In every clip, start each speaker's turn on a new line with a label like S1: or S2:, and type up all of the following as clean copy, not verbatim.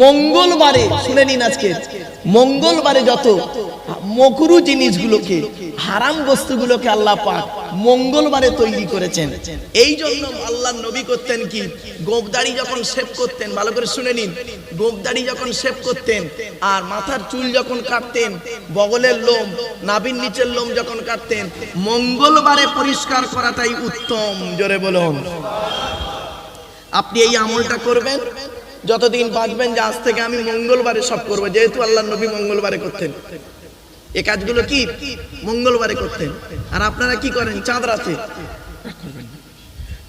S1: মঙ্গলবারে শুনে নিন, আজকে মঙ্গলবারে যত মকরু জিনিসগুলোকে, হারাম বস্তুগুলোকে আল্লাহ পাক মঙ্গলবারে তৈরি করেছেন। এই জন্য আল্লাহর নবী করতেন কি, গোঁফদাড়ি যখন শেভ করতেন, ভালো করে শুনে নিন, গোঁফদাড়ি যখন শেভ করতেন আর মাথার চুল যখন কাটতেন, বগলের লোম, নাভির নিচের লোম যখন কাটতেন, মঙ্গলবারে পরিষ্কার করাটাই উত্তম। জোরে বলুন। আপনি এই আমলটা করবেন যতদিন বাঁচবেন, যে আজ থেকে আমি মঙ্গলবারে সব করবো, যেহেতু আল্লাহর নবী মঙ্গলবারে করতেন এই কাজগুলো, কি মঙ্গলবারে করতেন। আর আপনারা কি করেন, চাঁদ রাতে,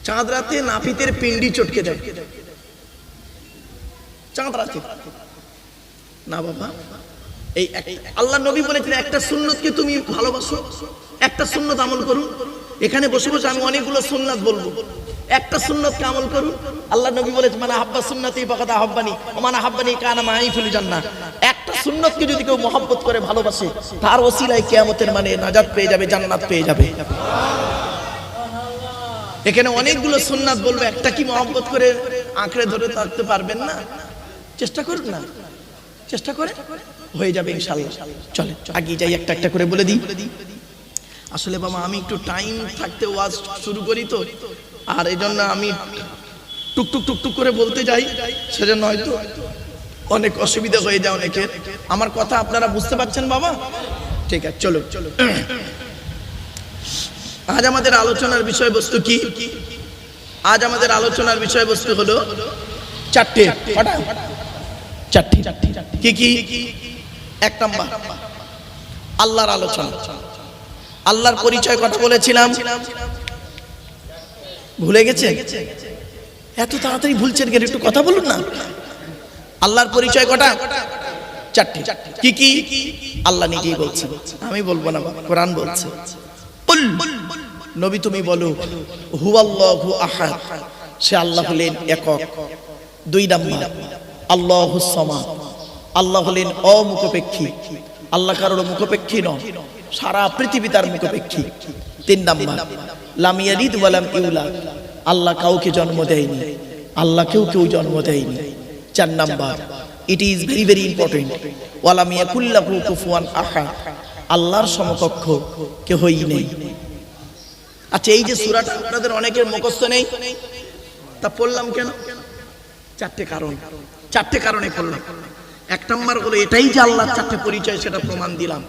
S1: চাঁদ রাতে নাপিতের পিন্ডি চটকে দেয়, চাঁদ রাতে না বাবা। এই আল্লাহর নবী বলেছিলেন একটা সুন্নতকে তুমি ভালোবাসো, একটা সুন্নত আমল করুন। এখানে বসে বসে আমি অনেকগুলো সুন্নাত বলবো, একটা সুন্নতকে আমল করুন। আল্লাহ নবী বলেছেন মানে হাব্বা সুন্নতি ফাকাদ আহাব্বানি ওয়া মান আহাব্বানি কানা মাই ফিল জান্নাহ। একটা সুন্নতকে যদি কেউ মহব্বত করে ভালোবাসে, তার ওসিলায় কিয়ামতের মানে নাজাত পেয়ে যাবে, জান্নাত পেয়ে যাবে। এখানে অনেকগুলো সুন্নাত বলবো, একটা কি মহব্বত করে আঁকড়ে ধরে থাকতে পারবেন না? চেষ্টা করুন না, চেষ্টা করে হয়ে যাবে ইনশাআল্লাহ। চলে আগে যাই, একটা একটা করে বলে দিই। আসলে বাবা আমি একটু টাইম থাকতে ওয়াজ শুরু করি তো, আর এই জন্য আমি টুকটুক টুকটুক করে বলতে যাই, সেজন্য হয়তো অনেক অসুবিধা হয়ে যায় অনেকের। আমার কথা আপনারা বুঝতে পারছেন বাবা? ঠিক আছে, চলো চলো। আজ আমাদের আলোচনার বিষয়বস্তু কি? আজ আমাদের আলোচনার বিষয়বস্তু হলো চারটে। চারটে কি কি? এক নাম্বার আল্লাহর আলোচনা। আল্লাহর পরিচয় কথা বলেছিলাম, ভুলে গেছে? এত তাড়াতাড়ি ভুলছেন কেন? একটু কথা বলুন না। আল্লাহর পরিচয় কটা? চারটে। কি কি? আল্লাহ নিজেই বলছেন, আমি বলবো না, কোরআন বলছে। নবী তুমি বলো হুয়াল্লাহু আহাদ, সে আল্লাহ হলেন একক। দুই নাম্বার আল্লাহুস সামাদ, আল্লাহ হলেন অমুখপেক্ষী, আল্লাহ কারোর মুখপেক্ষী নন, সারা পৃথিবী তার মুখপেক্ষী। তিন নাম্বার লাম ইয়ালিদ ওয়া লাম ইউলাদ, আল্লাহ কাউকে জন্ম দেয়নি, আল্লাহ কেউ জন্ম দেয়নি। চার number it is very very important ওয়া লাম ইয়াকুল লাহু কুফুয়ান আহাদ, আল্লাহর সমকক্ষ কেউই নেই। আচ্ছা এই যে সূরাটা আপনাদের অনেকের মুখস্থ নেই, তা পড়লাম কেন? চারটে কারণ, চারটে কারণে পড়লাম। এক নাম্বার হলো এটাই যে আল্লাহর চারটে পরিচয়, সেটা প্রমাণ দিলাম।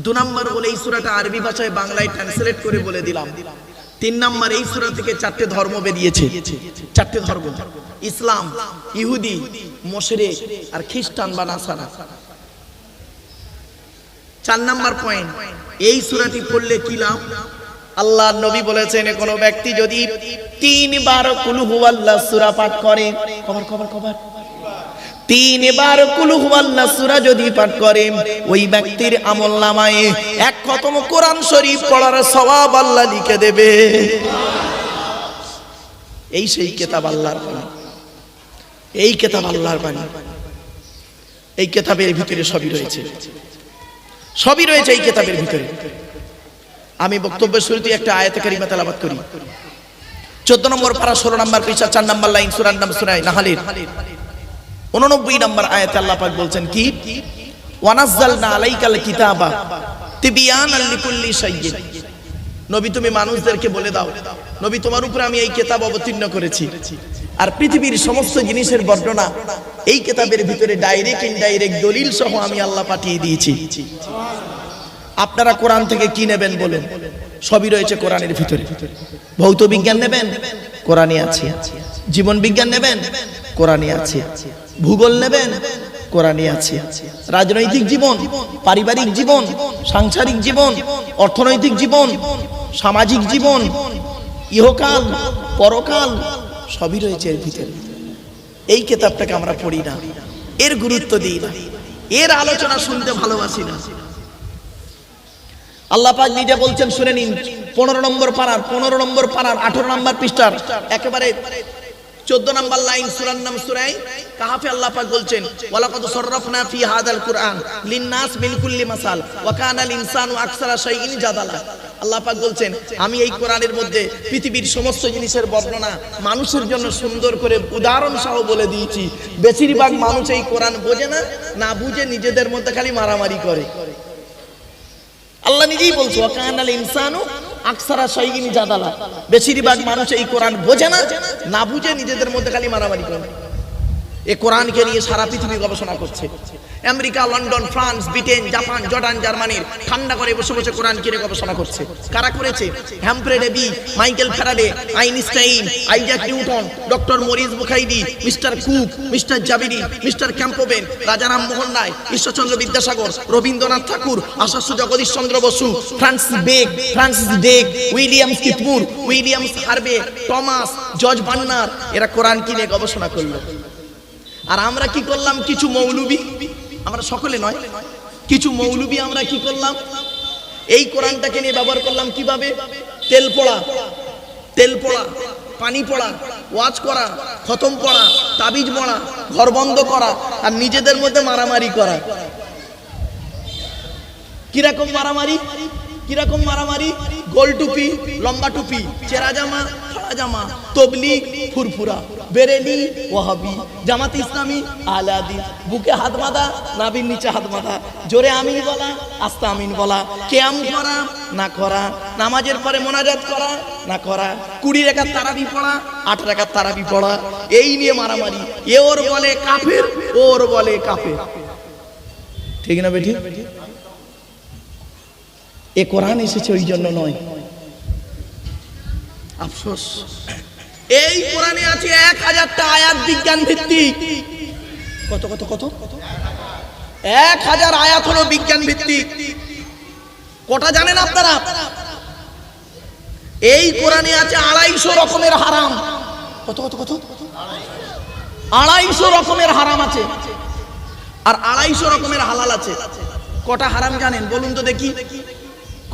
S1: দু নাম্বার হলো এই সূরাটা আরবি ভাষায় বাংলায় ট্রান্সলেট করে বলে দিলাম। তিন নাম্বার এই সূরা থেকে চারটে ধর্ম বেরিয়েছে, চারটে ধর্ম, ইসলাম, ইহুদি, মুশরিক আর খ্রিস্টান বা নাসারা। চার নাম্বার পয়েন্ট, এই সূরাটি পড়লে কি লাভ? আল্লাহর নবী বলেছেন কোন ব্যক্তি যদি 3 বার কুল হুয়াল্লাহ সূরা পাঠ করে, কবার 3 বার কুল হুয়াল্লাহ সূরা যদি পাঠ করে, ওই ব্যক্তির আমলনামায় 1 খতম কোরআন শরীফ পড়ার সওয়াব আল্লাহ লিখে দেবে। এই সেই কিতাব আল্লাহর বাণী, এই কিতাব আল্লাহর বাণী। এই কিতাবের ভিতরে সবই রয়েছে, সবই রয়েছে এই কিতাবের ভিতরে। আমি বক্তব্যের শুরুতে একটা আয়াতে কারিমা তেলাওয়াত করি। 14 নম্বর পারা 16 নম্বর পৃষ্ঠা 4 নম্বর লাইন, সূরার নাম সূরা নাহলের 89 নম্বর আয়াতে আল্লাহ পাক বলছেন কি, ওয়ানাজ্জালনা আলাইকাল কিতাবা তিবিয়ানাল লিকুল্লি শাইইন। নবী তুমি মানুষদেরকে বলে দাও, নবী তোমার উপরে আমি এই কিতাব অবতীর্ণ করেছি, আর পৃথিবীর সমস্ত জিনিসের বর্ণনা এই কিতাবের ভিতরে ডাইরেক্ট ইনডাইরেক্ট দলিল সহ আমি আল্লাহ পাঠিয়ে দিয়েছি। আপনারা কোরআন থেকে কি নেবেন বলেন? সবই রয়েছে কোরআনের ভিতরে। ভৌত বিজ্ঞান নেবেন, কোরআনে আছে। জীবন বিজ্ঞান নেবেন, কোরআনে আছে। ভূগোল নেবেন, কোরআনে আছে। রাজনৈতিক জীবন, পারিবারিক জীবন, সাংসারিক জীবন, অর্থনৈতিক জীবন, সামাজিক জীবন, ইহকাল পরকাল সবই রয়েছে এর ভিতরে। এই কিতাবটাকে আমরা পড়ি না, এর গুরুত্ব দিই না, এর আলোচনা শুনতে ভালোবাসি না। আল্লাহ পাক নিজে বলছেন, শুনে নিন 15 নম্বর পারার 18 নম্বর পৃষ্ঠার একেবারে 14 নম্বর লাইন, সূরার নাম সূরা কাহফে। আল্লাহ পাক বলছেন, ওয়ালাকাদ সাররাফনা ফি হাযাল কুরআন লিন-নাস মিন কুল্লি মাসাল ওয়া কানাল ইনসানু আকসারা শাইইন জাদালা। আল্লাহ পাক বলছেন আমি এই কোরআনের মধ্যে পৃথিবীর সমস্ত জিনিসের বর্ণনা মানুষের জন্য সুন্দর করে উদাহরণ সহ বলে দিয়েছি। বেশিরভাগ মানুষ এই কোরআন বোঝে না, না বুঝে নিজেদের মধ্যে খালি মারামারি করে। আল্লাহ নিজেই বলছে ওয়াকানাল ইনসানু আকসারা শাইইন জাদালা। বেশিরভাগ মানুষ এই কোরআন বোঝে না, না বুঝে নিজেদের মধ্যে খালি মারামারি করে। এই কোরআনকে নিয়ে সারা পৃথিবী গবেষণা করছে। America, London, France, Britain, Japan, Jordan, Germany ঠান্ডা করে বসে বসে কোরআন কিনে গবেষণা করছে। কারা করেছে? Humphry Davy, Michael Faraday, Einstein, Isaac Newton, doctor Maurice Bucaille, mister Cook, mister Jabiri, mister Campbell, Rajaram Mohan Roy, Ishwarchandra Vidyasagar, Rabindranath Tagore, Acharya Jagadish Chandra Bose, Francis Drake, Williams Keith Moore, Williams Harvey, Thomas, George Bernard, এরা কোরআন কিনে গবেষণা করলো। আর আমরা কি করলাম? কিছু মৌলবি, আমরা সকলে নয়, কিছু মৌলবি আমরা কি করলাম? এই কোরআনটাকে নিয়ে ব্যবহার করলাম কিভাবে? তেল পড়া, পানি পড়া, ওয়াজ করা, খতম পড়া, তাবিজ পড়া, ঘর বন্ধ করা, আর নিজেদের মধ্যে মারামারি করা। কিরকম মারামারি? গোল টুপি, লম্বা টুপি, চেরা জামা, ফাড়া জামা, তবলিগ, ফুরফুরা, বেরেলি, ওয়াহাবি, জামাত ইসলামী, আহলে হাদিস, বুকে হাত বাঁধা, নাভির নিচে হাত বাঁধা, জোরে আমিন বলা, আস্তে আমিন বলা, কিয়াম করা না করা, নামাজের পরে মোনাজাত করা না করা, 20 রাকাত তারাবি পড়া, 8 রাকাত তারাবি পড়া, এই নিয়ে মারামারি। এ ওর বলে কাফের, ওর বলে কাফের। ঠিক না বেটি? এ কোরআন এসেছে ওই জন্য নয়। আফসোস, এই কোরআনে আছে 1000টা আয়াত বিজ্ঞান ভিত্তিক। কত 1000 আয়াত হলো বিজ্ঞান ভিত্তিক। কটা জানেন আপনারা? এই কোরআনে আছে 250 রকমের হারাম। কত 250 রকমের হারাম আছে, আর 250 রকমের হালাল আছে। কটা হারাম জানেন? বলুন তো দেখি।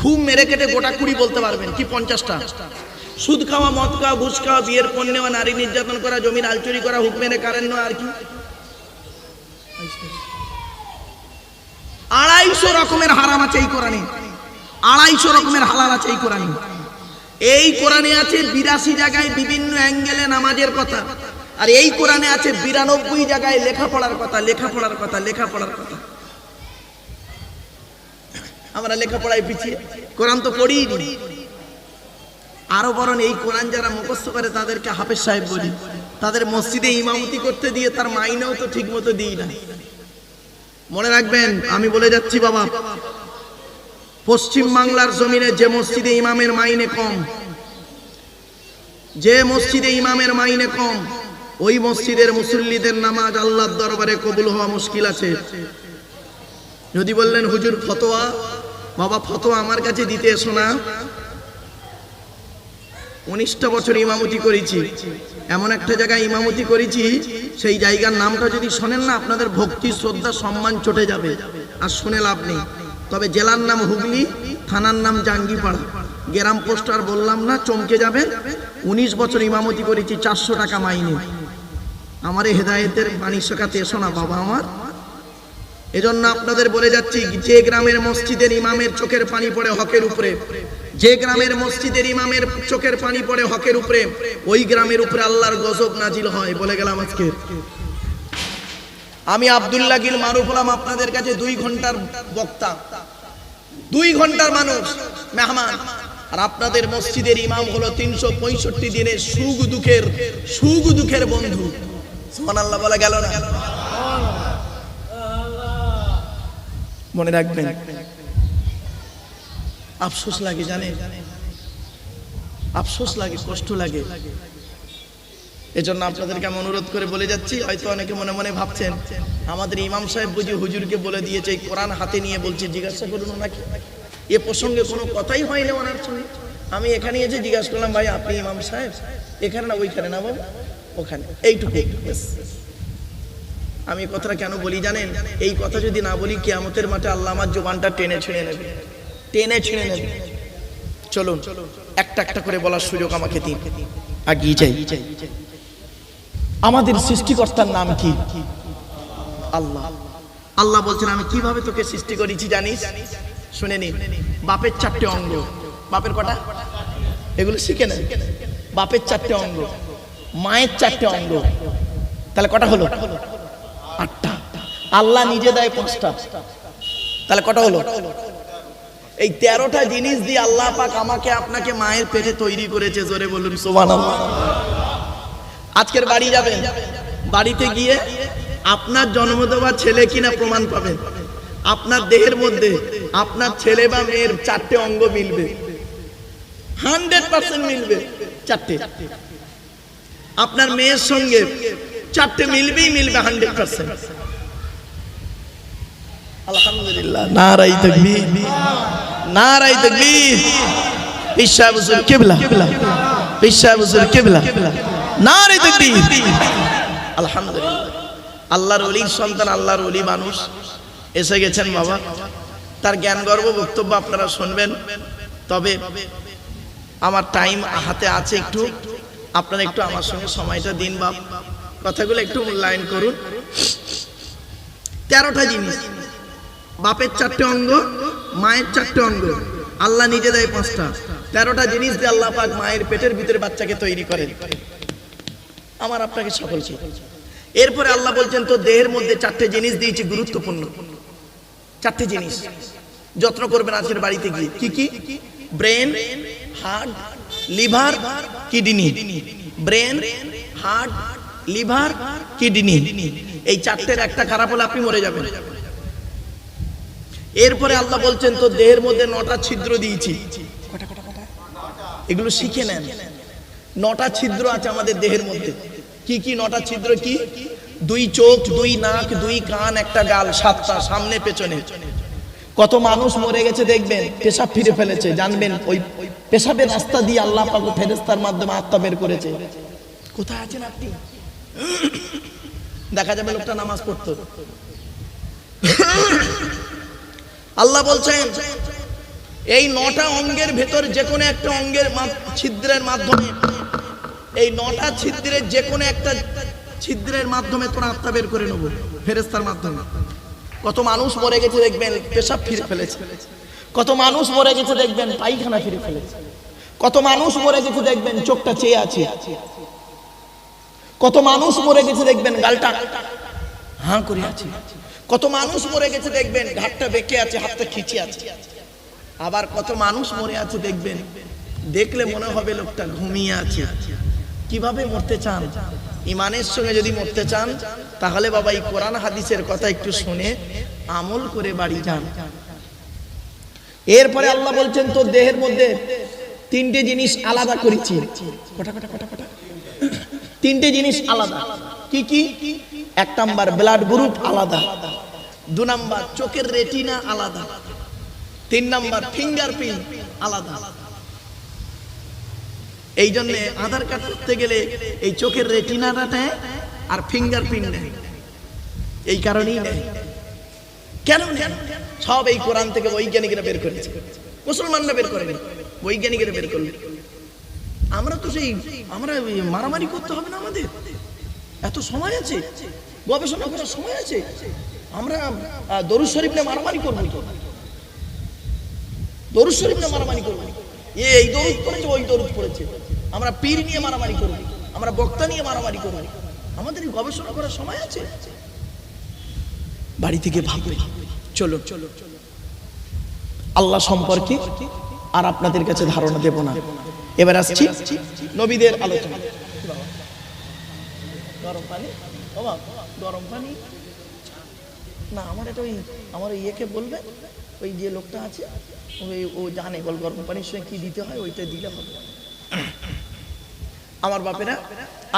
S1: খুব মেরে কেটে গোটা 20 বলতে পারবেন কি? 50টা। সুদ খাওয়া, মদ খাওয়া, ঘুষ খাওয়া, বিয়ের পণ নেওয়া, নারী নির্যাতন করা, জমির আলচুরি করা, হুক মেরে কারেন্ট নেওয়া, আর কি 250 রকমের হারাম আছে এই কোরআনে, 250 রকমের হালাল আছে এই কোরআনে। এই কোরআনে আছে 82 জায়গায় বিভিন্ন অ্যাঙ্গেলে নামাজের কথা, আর এই কোরআনে আছে 92 জায়গায় লেখাপড়ার কথা। আমরা লেখাপড়ায় পিছিয়ে, কোরআন তো পড়িনি। আরো বরং এই কোরআন যারা মুখস্থ করে তাদেরকে হাফেজ সাহেব বলি। তাদের মসজিদে ইমামতি করতে দিয়ে তার মাইনেও তো ঠিক মতো দিই না। মনে রাখবেন, আমি বলে যাচ্ছি বাবা, পশ্চিম বাংলার জমিনে যে মসজিদে ইমামের মাইনে কম, ওই মসজিদের মুসল্লিদের নামাজ আল্লাহর দরবারে কবুল হওয়া মুশকিল আছে। যদি বললেন হুজুর ফতোয়া, বাবা ফতোয়া আমার কাছে দিতে এসো না। 19টা বছর ইমামতি করেছি, এমন একটা জায়গায় ইমামতি করেছি, সেই জায়গার নামটা যদি শোনেন না, আপনাদের ভক্তি, শ্রদ্ধা, সম্মান চটে যাবে, আর শুনে লাভ নেই। তবে জেলার নাম হুগলি, থানার নাম জাঙ্গিপাড়া, গ্রাম পোস্ট আর বললাম না, চমকে যাবেন। 19 বছর ইমামতি করেছি, 400 টাকা মাইনে। আমার হেদায়েতের বাণী শেখাতে এসো না বাবা আমার। এজন্য আপনাদের বলে যাচ্ছি, যে গ্রামের মসজিদের ইমামের চোখের পানি পড়ে হকের উপরে, যে গ্রামের মসজিদের ইমামের চোখের পানি পড়ে হকের উপরে, ওই গ্রামের উপরে আল্লাহর গজব নাজিল হয়। বলে গেলাম আজকে। আমি আব্দুল্লাহ গিল মারুফ হলাম আপনাদের কাছে 2 ঘন্টার বক্তা, 2 ঘন্টার মানুষ মেহমান, আর আপনাদের মসজিদের ইমাম হলো 365 দিনের সুখ দুঃখের বন্ধু। সুবহানাল্লাহ বলা গেল না? মনে রাখবেন, আফসোস লাগে, জানেন, আফসোস লাগে, কষ্ট লাগে। এজন্য আপনাদেরকে আমি অনুরোধ করে বলে যাচ্ছি, হয়তো অনেকে মনে মনে ভাবছেন আমাদের ইমাম সাহেব বুঝি হুজুরকে বলে দিয়েছে, এই কোরআন হাতে নিয়ে বলছে, জিজ্ঞাসা করুন নাকি এ প্রসঙ্গে কোনো কথাই হয়নি ওনার সঙ্গে। আমি এখানে এসে জিজ্ঞাসা করলাম, ভাই আপনি ইমাম সাহেব? এখানে না ওইখানে না বাবা, ওখানে, এইটুকু। আমি কথাটা কেন বলি জানেন? এই কথা যদি না বলি, কিয়ামতের মাঠে আল্লাহ আমার জবানটা টেনে ছিঁড়ে নেবে। চলুন একটা একটা করে বলার সুযোগ আমাকে দিন, আগিয়ে যাই। আমাদের সৃষ্টিকর্তার নাম কি? আল্লাহ। আল্লাহ বলছেন, আমি কিভাবে তোকে সৃষ্টি করেছি জানিস? শুনে নিন। বাপের 4টে অঙ্গ, বাপের কটা? এগুলো শিখে নেন। বাপের 4টে অঙ্গ, মায়ের 4টে অঙ্গ, তাহলে কটা হলো? 8টা। আল্লাহ নিজে দেয় 5টা, তাহলে কটা হলো? এই 13টা জিনিস দিয়ে আল্লাহ পাক আমাকে আপনাকে মায়ের পেটে তৈরি করেছে। জোরে বলুন সুবহানাল্লাহ। আজকের বাড়ি যাবেন, বাড়িতে গিয়ে আপনার জন্ম দেওয়া ছেলে কিনা প্রমাণ পাবেন। আপনার দেহের মধ্যে আপনার ছেলে বা মেয়ের 4টে অঙ্গ মিলবে, 100% মিলবে। 4টে আপনার মেয়ের সঙ্গে 4টে মিলবেই মিলবে 100%। আলহামদুলিল্লাহ, নারায়ে তাকবীর, নারায়ে তাকবীর। পিশা হুজুর কিবলা, পিশা হুজুর কিবলা, নারায়ে তাকবীর। আলহামদুলিল্লাহ, আল্লাহর ওলির সন্তান, আল্লাহর ওলি মানুষ এসে গেছেন বাবা। তার জ্ঞান গর্ব বক্তব্য আপনারা শুনবেন। তবে আমার টাইম হাতে আছে, একটু আপনারা একটু আমার সঙ্গে সময়টা দিন বাপ, কথাগুলো একটু মূল্যায়ন করুন। 13টা জিনিস, বাপের 4টে অঙ্গ, মায়ের 4টে অঙ্গ, আল্লাহ নিজে দেয় 5টা। 13টা জিনিস দিয়ে আল্লাহ পাক মায়ের পেটের ভিতরে বাচ্চাকে তৈরি করেন, আমার আপনাকে সকলকে। এরপরে আল্লাহ বলছেন তো দেহের মধ্যে 4টে জিনিস দিয়েছি গুরুত্বপূর্ণ। 4টে জিনিস যত্ন করবেন আজকের বাড়িতে গিয়ে। কি কি? Brain, heart, liver, kidney. Brain, heart, liver, kidney, এই 4টের একটা খারাপ হলে আপনি মরে যাবেন। এরপরে আল্লাহ বলছেন তো দেহের মধ্যে 9টা ছিদ্র দিয়েছি। এগুলো শিখে নেন। 9টা ছিদ্র আছে আমাদের দেহের মধ্যে। কি কি 9টা ছিদ্র? কি? 2 চোখ, 2 নাক, 2 কান, 1টা গাল, 7টা সামনে পেছনে। কত মানুষ মরে গেছে দেখবেন, পেশাব ফিরে ফেলেছে, জানবেন ওই পেশাবের রাস্তা দিয়ে আল্লাহ পাক ফেরেশতার মাধ্যমে আত্মা বের করেছে। কোথায় আছেন আপনি? দেখা যাবে লোকটা নামাজ পড়তো। আল্লাহ বলছেন এই 9টা অঙ্গের ভেতর যে কোনো একটা অঙ্গের ছিদ্রের মাধ্যমে, এই 9টা ছিদ্রের যে কোনো একটা ছিদ্রের মাধ্যমে তোর আত্মা বের করে নেব ফেরেশতার মাধ্যমে। কত মানুষ মরে গেছে দেখবেন পেশাব ফিরে ফেলেছে, কত মানুষ মরে গেছে দেখবেন পায়খানা ফিরে ফেলেছে, কত মানুষ মরে গেছে দেখবেন চোখটা চেয়ে আছে, কত মানুষ মরে গেছে দেখবেন গালটা হাঁ করে আছে, কত মানুষ মরে গেছে দেখবেন ঘাটটা বেঁকে আছে, হাতটা খিচে আছে। আবার কত মানুষ মরে আছে দেখবেন দেখলে মনে হবে লোকটা ঘুমিয়ে আছে। কিভাবে মরতে চান? ইমানের সঙ্গে যদি মরতে চান তাহলে বাবা এই কোরআন হাদিসের কথা একটু শুনে আমল করে বাড়ি যান। এরপরে আল্লাহ বলছেন তো দেহের মধ্যে 3টে জিনিস আলাদা করেছি। কটা কটা কটা কটা? 3টে জিনিস আলাদা। কি কি? 1 নাম্বার ব্লাড গ্রুপ আলাদা, 2 নাম্বার চোখের রেটিনা আলাদা, 3 নাম্বার ফিঙ্গারপ্রিন্ট আলাদা। এই জন্য আধার কার্ড করতে গেলে এই চোখের রেটিনাটা নেয় আর ফিঙ্গারপ্রিন্ট নেয়, এই কারণেই নেয়। কেন নেন? সব এই কোরআন থেকে বৈজ্ঞানিকরা বের করেছে, মুসলমানরা বের করেনি, বৈজ্ঞানিকরা বের করলে। আমরা তো সেই আমরা মারামারি করতে হবে না, আমাদের এত সময় আছে, গবেষণা করার সময় আছে। আমরা দরুদ শরীফ নিয়ে মারামারি করবো তো? দরুদ শরীফ নিয়ে মারামারি করবো? এই দরুদ পড়েছে, ওই দরুদ পড়েছে। আমরা পীর নিয়ে মারামারি করবো, আমরা বক্তা নিয়ে মারামারি করবো? আমাদের গবেষণা করার সময় আছে? বাড়ি থেকে ভাববে। চলো চলো আল্লাহ সম্পর্কে আর আপনাদের কাছে ধারণা দেব না। এবার আসছি নবীদের আলোচনা। গরম পানি, গরম পানি না, আমার এটা ওই আমার ইয়েকে বলবে, ওই যে লোকটা আছে ও জানে গরম পানির সঙ্গে কি দিতে হয়, ওইটা দিলে হবে। আমার বাপেরা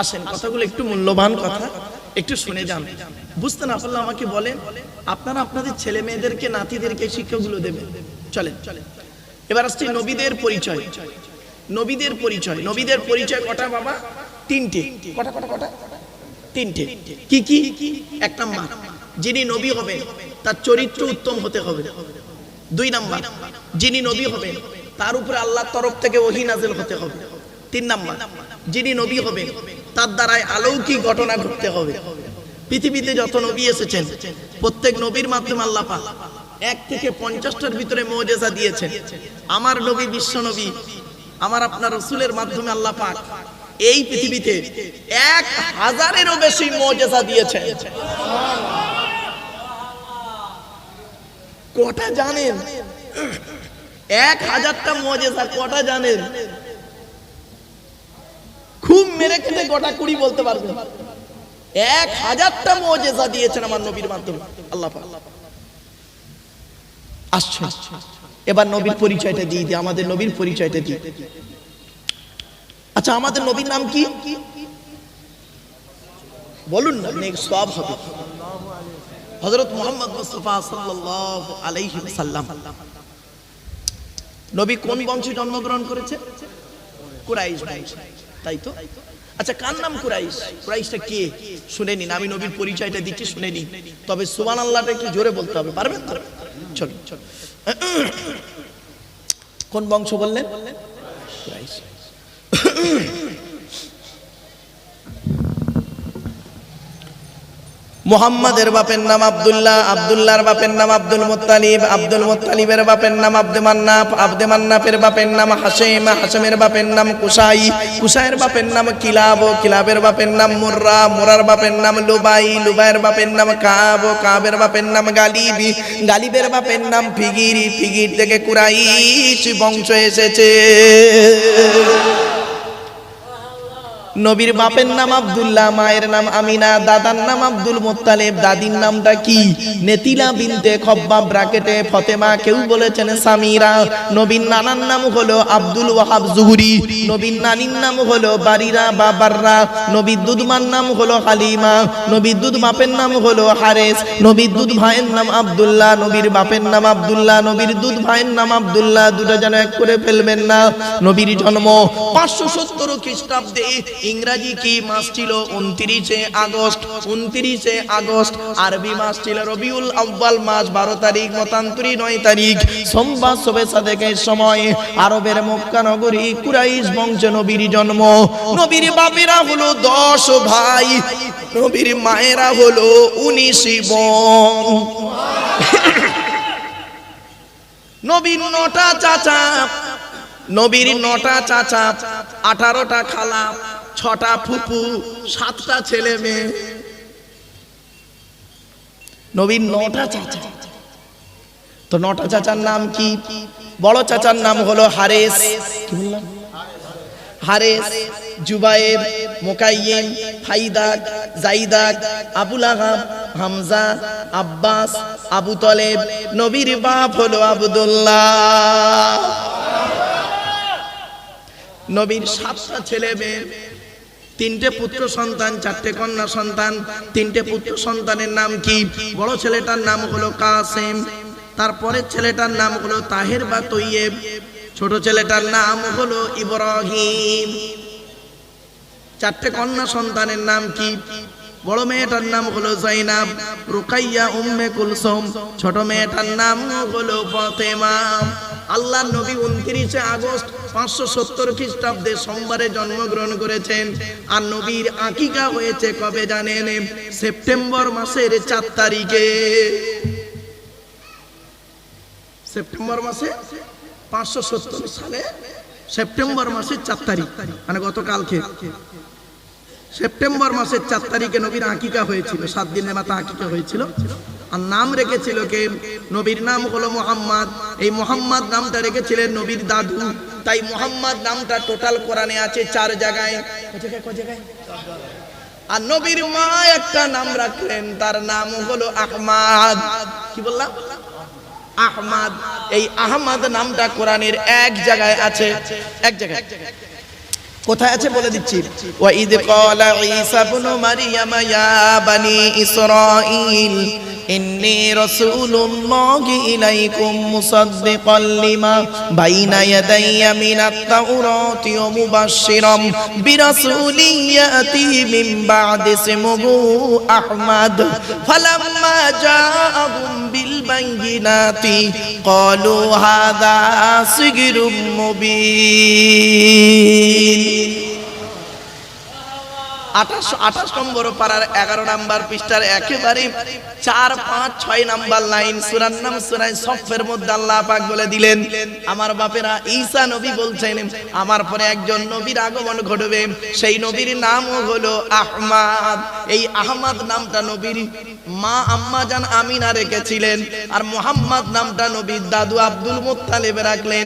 S1: আসেন, কথাগুলো একটু মূল্যবান কথা, একটু শুনে যান। বুঝতে না পারলে আমাকে বলেন, আপনারা আপনাদের ছেলে মেয়েদেরকে নাতিদেরকে শিক্ষাগুলো দেবেন। চলেন এবার আসছি নবীদের পরিচয়। নবীদের পরিচয়, নবীদের পরিচয় কটা বাবা? 3টে। কটা কটা কটা? 3টে। কি কি? 1 নাম্বার যিনি নবী হবেন তার চরিত্র উত্তম হতে হবে। 2 নাম্বার যিনি নবী হবেন তার উপরে আল্লাহর তরফ থেকে ওহী নাযিল হতে হবে। 3 নাম্বার যিনি নবী হবেন তার দ্বারাই অলৌকিক ঘটনা ঘটতে হবে। পৃথিবীতে যত নবী এসেছেন প্রত্যেক নবীর মাধ্যমে আল্লাহ পাক 1 থেকে 50টার ভিতরে মুজিজা দিয়েছেন আমার নবী, বিশ্ব নবী, আমার আপনার রাসূলের মাধ্যমে আল্লাহ পাক এই পৃথিবীতে 1000-এরও বেশি মুজিজা দিয়েছেন। কটা জানেন? 1000টা মুজিজা কটা জানেন? খুব মেরে কেটে গোটা 20 বলতে পারবেন। 1000টা মুজিজা দিয়েছেন আমার নবীর মাধ্যমে আল্লাহ পাক। আসছে এবার নবীর পরিচয়টা দিয়ে দিই, আমাদের নবীর পরিচয়টা দিই। আচ্ছা, আমাদের নবীর নাম কি বলুন না, নেক সব হবে। হযরত মুহাম্মদ মুস্তাফা সাল্লাল্লাহু আলাইহি ওয়াসাল্লাম নবী কোন বংশে জন্মগ্রহণ করেছে? কুরাইশ বংশ, তাই তো? আচ্ছা, কার নাম কুরাইশ? কুরাইশটা কে শুনে নিন, আমি নবীর পরিচয়টা দিচ্ছি, শুনে নিন। তবে সুবহানাল্লাহটা একটু জোরে বলতে হবে, পারবেন তো? চল চল। কোন বংশ বললেন? কুরাইশ। মুহাম্মাদের বাপের নাম আব্দুল্লাহ, আব্দুল্লাহর বাপের নাম আব্দুল মুত্তালিব, আব্দুল মুত্তালিবের বাপের নাম আব্দে মান্নাফ, আব্দে মান্নাফের বাপের নাম হাশেম, হাশেমের বাপের নাম কুসাই, কুসাইয়ের বাপের নাম কিলাব, কিলাবের বাপের নাম মুররা, মুরার বাপের নাম লুবাই, লুবাইয়ের বাপের নাম কাব, কাবের বাপের নাম গালিব, গালিবের বাপের নাম ফিগির, ফিগির থেকে কুরাইশ বংশ এসেছে। নবীর বাপের নাম আব্দুল্লাহ, মায়ের নাম আমিনা, দাদার নাম আব্দুল মুত্তালিব, দাদির নামটা কি? নেতিলা বিনতে খব্বাব ব্র্যাকেটে ফতেমা, কেউ বলেছেন সামিরা। নবীর নানার নাম হলো আব্দুল ওয়াহাব জুহরি, নবীর নানির নাম হলো বারিরা বা বাররা, নবীর দুধমার নাম হলো হালিমা, নবীর দুধ বাপের নাম হলো হারেস, নবীর দুধ ভাইয়ের নাম আব্দুল্লাহ, নবীর বাপের নাম আব্দুল্লাহ, নবীর দুধ ভাইয়ের নাম আব্দুল্লাহ, দুটো যেন এক করে ফেলবেন না। নবীর জন্ম 570 খ্রিস্টাব্দে। ইংরেজি কি মাস ছিল? 29শে আগস্ট। 29শে আগস্ট। আরবি মাস ছিল রবিউল আউয়াল মাস, 12 তারিখ, মতান্তরী 9 তারিখ, সোমবার শবে সাদেকের সময় আরবের মক্কা নগরী কুরাইশ বংশে নবীর জন্ম। নবীর বাপেরা হলো 10 ভাই, নবীর মায়েরা হলো 19 বোন। নবীর 9টা চাচা, নবীর 9টা চাচা, 18টা খালা, 6টা ফুপু, 7টা ছেলে মেয়ে। নবীর 9টা চাচা। তো 9টা চাচার নাম কি? বড় চাচার নাম হলো হারেস, কি বললাম? হারেস, জুবায়ের, মুকাইয়িম, ফাইদাক, জাইদাক, আবুল আহাব, হামজা, আব্বাস, আবু তলেব। নবীর বাপ হলো আব্দুল্লাহ। নবীর 7টা ছেলে মেয়ে, 3টে পুত্র সন্তান, 4টে কন্যা সন্তান। 3টে পুত্র সন্তানের নাম কি? বড় ছেলেটার নাম হলো কাসেম, তারপরের ছেলেটার নাম হলো তাহের বা তৈয়েব, ছোট ছেলেটার নাম হলো ইব্রাহিম। 4টে কন্যা সন্তানের নাম কি? বড় মেয়েটার নাম হলো জাইনাব, রুকাইয়া, উম্মে কুলসুম, ছোট মেয়েটার নাম হলো ফাতেমা। আল্লাহর নবী 29শে আগস্ট 570 খ্রিস্টাব্দে সোমবারে জন্মগ্রহণ করেছেন। আর নবীর আকিকা হয়েছে কবে জানেন? সেপ্টেম্বর মাসের 4 তারিখে। সেপ্টেম্বর মাসে 570 সালে সেপ্টেম্বর মাসের 4 তারিখ, মানে গতকালকে সেপ্টেম্বর মাসের 4 তারিখে নবীর আকিকা হয়েছিল। 7 দিনের মাথা আকিকা হয়েছিল। আর নাম রেখেছিল কে? নবীর নাম হলো মুহাম্মদ। এই মুহাম্মদ নামটা রেখেছিলেন নবীর দাদু। তাই মুহাম্মদ নামটা টোটাল কোরআনে আছে 4 জায়গায়। আর নবীর মা একটা নাম রাখলেন, তার নাম হলো আহমদ। কি বললাম? আহমদ। এই আহমদ নামটা কোরআনের 1 জায়গায় আছে, 1 জায়গায়। কোথায় আছে বলে দিচ্ছি। ওয়া ইদ ক্বালা ঈসা ইবনু মারইয়াম ইয়া বানি ইসরাঈল ইন্নী রাসূলুল্লাহি ইলাইকুম মুসাদ্দিকাল লিমা বাইনা ইয়াদাইয়া মিনাত তাওরাতি ওয়া মুবাশশিরাম বিরাসূলিন ইয়াতি মিন বা'দি ইসমুহু আহমদ ফালাম্মা জাআহুম বিল বাইয়িনাতি ক্বালু হাযা সিহরুম মুবিন। 28 নম্বর পারার 11 নম্বর পৃষ্ঠার একেবারে 4, 5, 6 নম্বর লাইন সূরার নাম সূরা সফের মধ্যে আল্লাহ পাক বলে দিলেন, আমার বাপেরা ঈসা নবী বলছেন আমার পরে একজন নবীর আগমন ঘটবে, সেই নবীর নামও হলো আহমদ। এই আহমদ নামটা নবীর মা আম্মা জান আমিনা রেখেছিলেন, আর মুহাম্মদ নামটা নবীর দাদু আব্দুল মুত্তালিব রাখলেন।